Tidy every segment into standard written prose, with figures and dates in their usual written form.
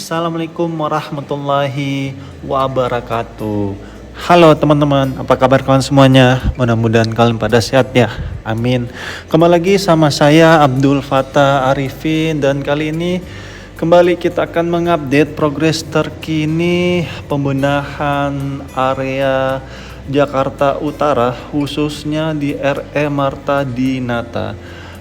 Assalamualaikum warahmatullahi wabarakatuh. Halo teman-teman, apa kabar kalian semuanya? Mudah-mudahan kalian pada sehat ya. Amin. Kembali lagi sama saya Abdul Fattah Arifin, dan kali ini kembali kita akan mengupdate progres terkini pembenahan area Jakarta Utara, khususnya di RE Marta Dinata,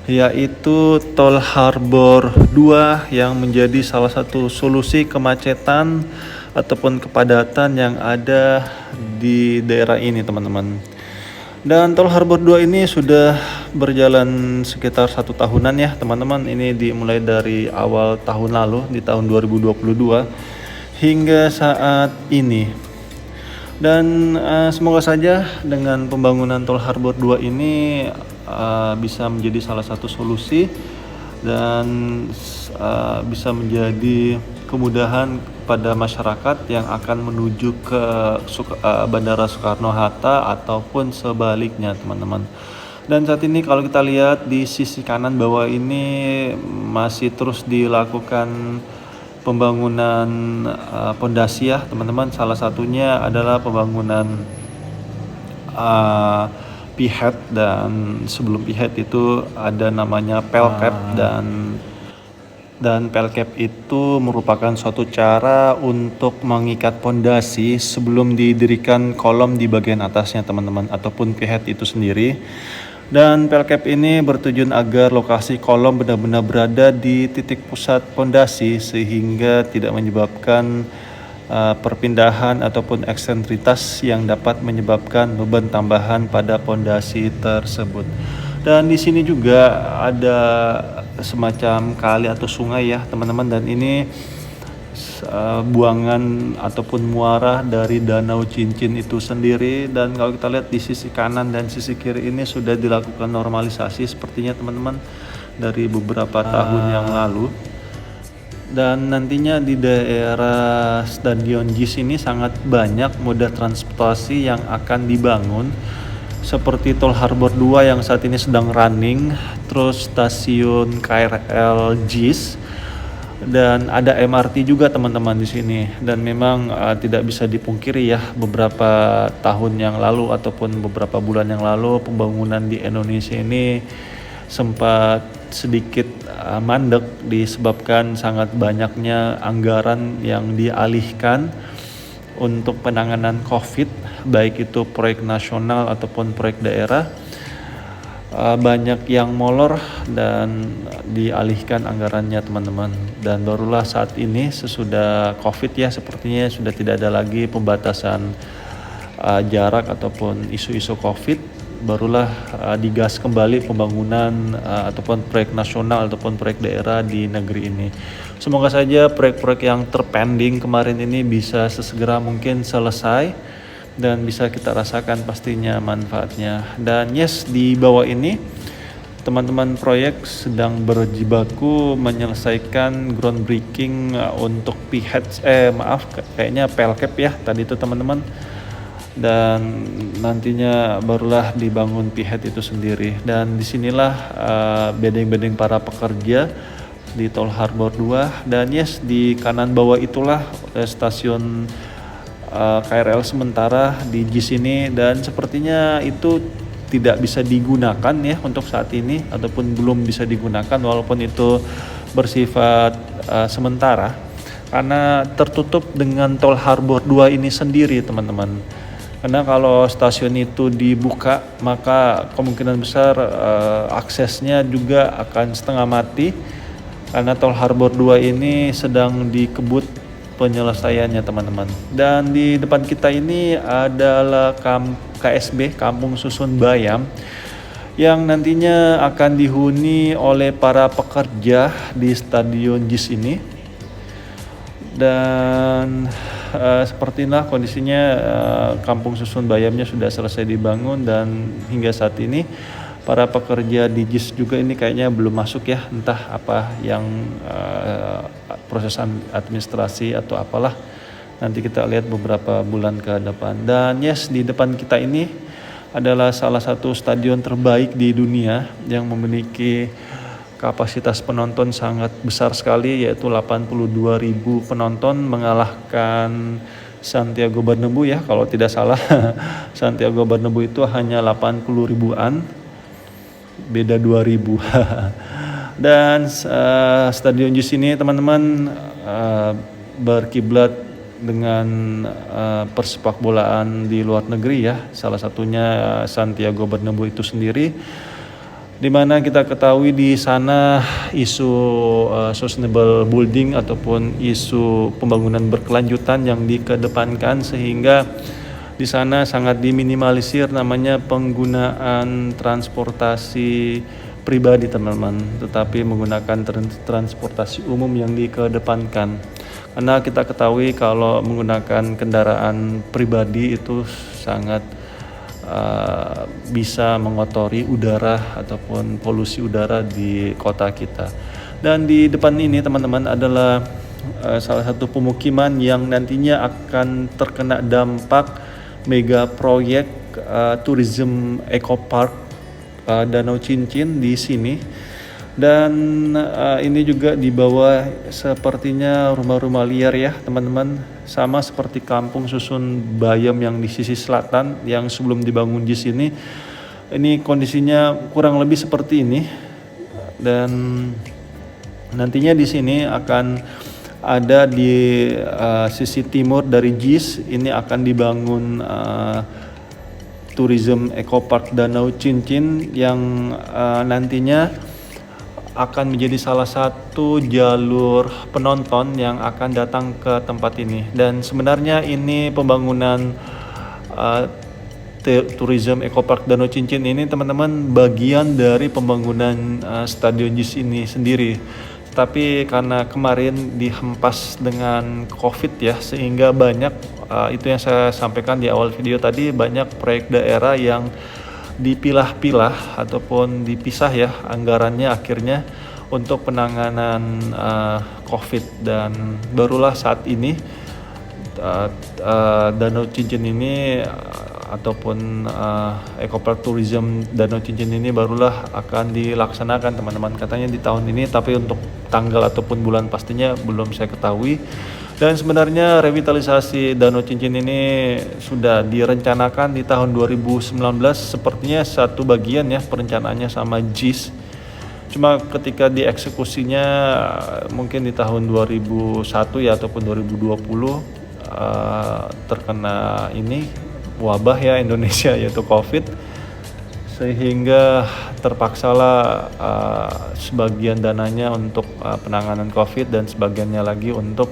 yaitu Tol Harbor 2 yang menjadi salah satu solusi kemacetan ataupun kepadatan yang ada di daerah ini, teman-teman. Dan Tol Harbor 2 ini sudah berjalan sekitar 1 tahunan ya, teman-teman. Ini dimulai dari awal tahun lalu, di tahun 2022 hingga saat ini. Dan semoga saja dengan pembangunan Tol Harbor 2 ini bisa menjadi salah satu solusi dan bisa menjadi kemudahan pada masyarakat yang akan menuju ke Bandara Soekarno-Hatta ataupun sebaliknya, teman-teman. Dan saat ini kalau kita lihat di sisi kanan bawah ini masih terus dilakukan pembangunan pondasi ya, teman-teman. Salah satunya adalah pembangunan PHET, dan sebelum PHET itu ada namanya PELCAP, dan PELCAP itu merupakan suatu cara untuk mengikat pondasi sebelum didirikan kolom di bagian atasnya, teman-teman, ataupun PHET itu sendiri. Dan PELCAP ini bertujuan agar lokasi kolom benar-benar berada di titik pusat pondasi sehingga tidak menyebabkan perpindahan ataupun eksentritas yang dapat menyebabkan beban tambahan pada pondasi tersebut. Dan di sini juga ada semacam kali atau sungai ya, teman-teman, dan ini buangan ataupun muara dari Danau Cincin itu sendiri. Dan kalau kita lihat di sisi kanan dan sisi kiri ini sudah dilakukan normalisasi sepertinya, teman-teman, dari beberapa tahun yang lalu. Dan nantinya di daerah Stadion JIS ini sangat banyak moda transportasi yang akan dibangun, seperti Tol Harbor 2 yang saat ini sedang running, terus stasiun KRL JIS, dan ada MRT juga, teman-teman, di sini. Dan memang tidak bisa dipungkiri ya, beberapa tahun yang lalu ataupun beberapa bulan yang lalu pembangunan di Indonesia ini sempat sedikit mandek disebabkan sangat banyaknya anggaran yang dialihkan untuk penanganan COVID, baik itu proyek nasional ataupun proyek daerah. Banyak yang molor dan dialihkan anggarannya, teman-teman. Dan barulah saat ini sesudah COVID ya, sepertinya sudah tidak ada lagi pembatasan jarak ataupun isu-isu COVID, barulah digas kembali pembangunan ataupun proyek nasional ataupun proyek daerah di negeri ini. Semoga saja proyek-proyek yang terpending kemarin ini bisa sesegera mungkin selesai dan bisa kita rasakan pastinya manfaatnya. Dan yes, di bawah ini teman-teman proyek sedang berjibaku menyelesaikan groundbreaking untuk kayaknya PELCAP ya tadi itu, teman-teman. Dan nantinya barulah dibangun PHET itu sendiri. Dan disinilah bedeng-bedeng para pekerja di Tol Harbor 2. Dan yes, di kanan bawah itulah stasiun KRL sementara di JIS ini, dan sepertinya itu tidak bisa digunakan ya untuk saat ini ataupun belum bisa digunakan, walaupun itu bersifat sementara karena tertutup dengan Tol Harbor 2 ini sendiri, teman-teman. Karena kalau stasiun itu dibuka maka kemungkinan besar aksesnya juga akan setengah mati karena Tol Harbor 2 ini sedang dikebut penyelesaiannya, teman-teman. Dan di depan kita ini adalah KSB, Kampung Susun Bayam, yang nantinya akan dihuni oleh para pekerja di Stadion JIS ini. Dan seperti inilah kondisinya, Kampung Susun Bayamnya sudah selesai dibangun, dan hingga saat ini para pekerja di JIS juga ini kayaknya belum masuk ya, entah apa yang proses administrasi atau apalah, nanti kita lihat beberapa bulan ke depan. Dan yes, di depan kita ini adalah salah satu stadion terbaik di dunia yang memiliki kapasitas penonton sangat besar sekali, yaitu 82.000 penonton, mengalahkan Santiago Bernabeu ya kalau tidak salah. Santiago Bernabeu itu hanya 80 ribuan, beda 2.000. Dan Stadion JIS ini teman-teman berkiblat dengan persepak bolaan di luar negeri ya, salah satunya Santiago Bernabeu itu sendiri, di mana kita ketahui di sana isu sustainable building ataupun isu pembangunan berkelanjutan yang dikedepankan, sehingga di sana sangat diminimalisir namanya penggunaan transportasi pribadi teman-teman, tetapi menggunakan transportasi umum yang dikedepankan. Karena kita ketahui kalau menggunakan kendaraan pribadi itu sangat bisa mengotori udara ataupun polusi udara di kota kita. Dan di depan ini teman-teman adalah salah satu pemukiman yang nantinya akan terkena dampak mega proyek tourism eco park Danau Cincin di sini. Dan ini juga di bawah sepertinya rumah-rumah liar ya teman-teman, sama seperti kampung susun Bayam yang di sisi selatan yang sebelum dibangun JIS ini. Ini kondisinya kurang lebih seperti ini. Dan nantinya di sini akan ada di sisi timur dari JIS ini akan dibangun Tourism Eco Park Danau Cincin yang nantinya akan menjadi salah satu jalur penonton yang akan datang ke tempat ini. Dan sebenarnya ini pembangunan Tourism Eco Park Danau Cincin ini teman-teman bagian dari pembangunan Stadion JIS ini sendiri. Tapi karena kemarin dihempas dengan COVID ya, sehingga banyak itu yang saya sampaikan di awal video tadi, banyak proyek daerah yang dipilah-pilah ataupun dipisah ya anggarannya akhirnya untuk penanganan COVID. Dan barulah saat ini Danau Cincin ini ataupun Eco Park Tourism Danau Cincin ini barulah akan dilaksanakan teman-teman, katanya di tahun ini, tapi untuk tanggal ataupun bulan pastinya belum saya ketahui. Dan sebenarnya revitalisasi Danau Cincin ini sudah direncanakan di tahun 2019, sepertinya satu bagian ya perencanaannya sama JIS. Cuma ketika dieksekusinya mungkin di tahun 2001 ya ataupun 2020 terkena ini wabah ya Indonesia yaitu COVID, sehingga terpaksalah sebagian dananya untuk penanganan COVID dan sebagiannya lagi untuk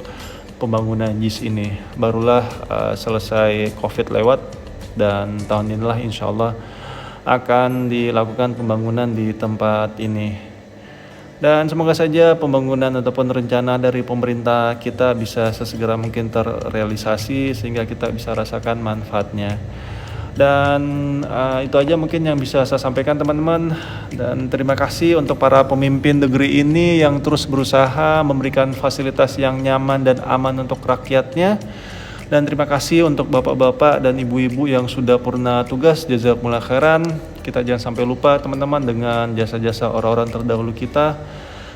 pembangunan JIS ini. Barulah selesai COVID lewat dan tahun inilah insya Allah akan dilakukan pembangunan di tempat ini. Dan semoga saja pembangunan ataupun rencana dari pemerintah kita bisa sesegera mungkin terrealisasi sehingga kita bisa rasakan manfaatnya. Dan itu aja mungkin yang bisa saya sampaikan teman-teman. Dan terima kasih untuk para pemimpin negeri ini yang terus berusaha memberikan fasilitas yang nyaman dan aman untuk rakyatnya. Dan terima kasih untuk bapak-bapak dan ibu-ibu yang sudah purna tugas, jazakumullah khairan. Kita jangan sampai lupa teman-teman dengan jasa-jasa orang-orang terdahulu kita.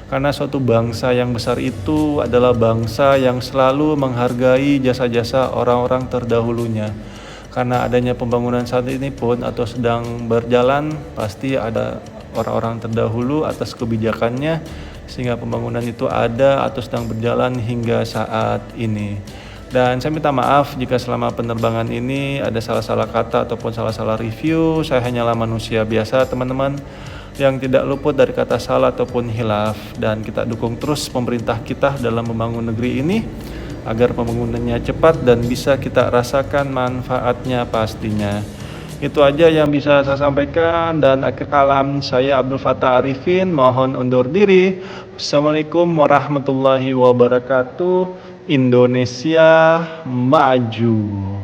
Karena suatu bangsa yang besar itu adalah bangsa yang selalu menghargai jasa-jasa orang-orang terdahulunya. Karena adanya pembangunan saat ini pun atau sedang berjalan, pasti ada orang-orang terdahulu atas kebijakannya sehingga pembangunan itu ada atau sedang berjalan hingga saat ini. Dan saya minta maaf jika selama penerbangan ini ada salah-salah kata ataupun salah-salah review. Saya hanyalah manusia biasa teman-teman yang tidak luput dari kata salah ataupun hilaf. Dan kita dukung terus pemerintah kita dalam membangun negeri ini agar pembangunannya cepat dan bisa kita rasakan manfaatnya pastinya. Itu aja yang bisa saya sampaikan, dan akhir kalam saya Abdul Fattah Arifin mohon undur diri. Assalamualaikum warahmatullahi wabarakatuh. Indonesia maju.